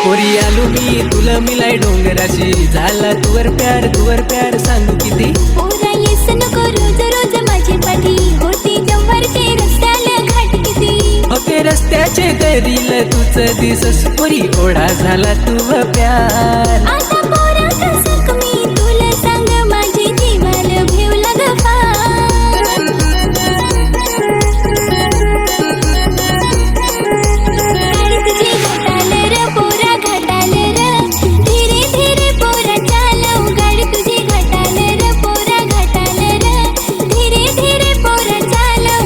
पोरी आलो मी तुला मिलाय डोंगराची, झाला तुवर प्यार सांगू किती. पोरा येस नको रोज रोज माझी पाठी, होती जव्हारचे रस्त्याला घाट किती. होते रस्त्याचे दरील तुझ दिसस पोरी, ओढा झाला तुव प्यार. आता पोरा कसं कमी तुला सांग, माझी जीवाला भेव लाग फार. गाडी तुझी घाटाल र पोरा घाटाल र, धीरे धीरे पोरा चालव. गाडी तुझी घाटाल र पोरा घाटाल र, धीरे धीरे पोरा चालव.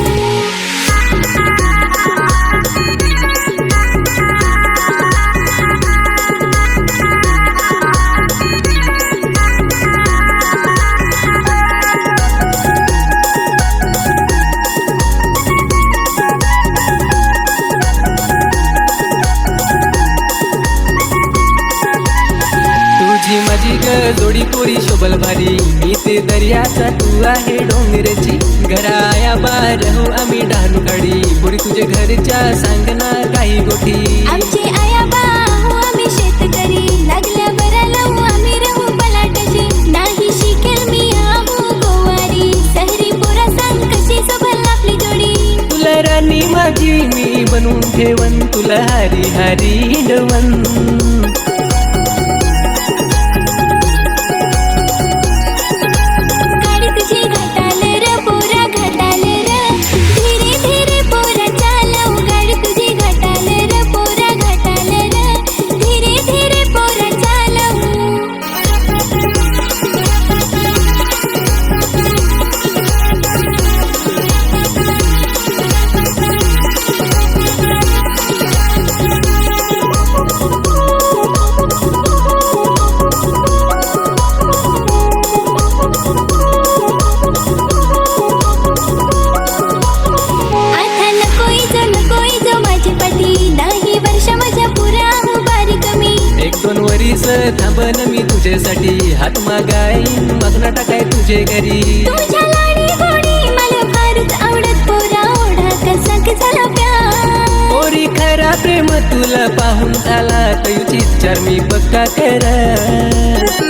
तुझी माझी ग जोडी पोरी शोभल भारी, मी ते दर्याचा तू आहे डोंगराची. घराया बार हो आम्ही डहाणू काढी, पोरी तुझे घरच्या सांगना काही गोठी. आमची आया बा हो आम्ही शेतकरी, लागल्या बरा लावू आम्ही राहू पलाटाची. नाही शिकेल मी आहो गोवारी, सहरी पोरा सांग कशी सोबल आपली जोडी. तुला राणी माझी मी बनवून ठेवन, तुला हरी हरी हिंडवन. गाडी तुझी घाटाल र पोरा घाटाल र, धीरे धीरे पोरा चालव. गाडी तुझी घाटाल र पोरा घाटाल र, धीरे धीरे पोरा चालव. आता नकोई जो माझी पाठी, नाही वर्ष माझ्या पुरा हो बारी कमी. एक दोन वरीस थांबन मी तुझ्यासाठी, हात मागाईन मागणा टाकाय तुझे घरी. तुझ्या लाडी गोडी मला फारच आवडत, पोरा ओढा कसा झाला प्यार. पोरी खरा प्रेम तुला पाहून झाला, तुझी विचार मी पक्का कर.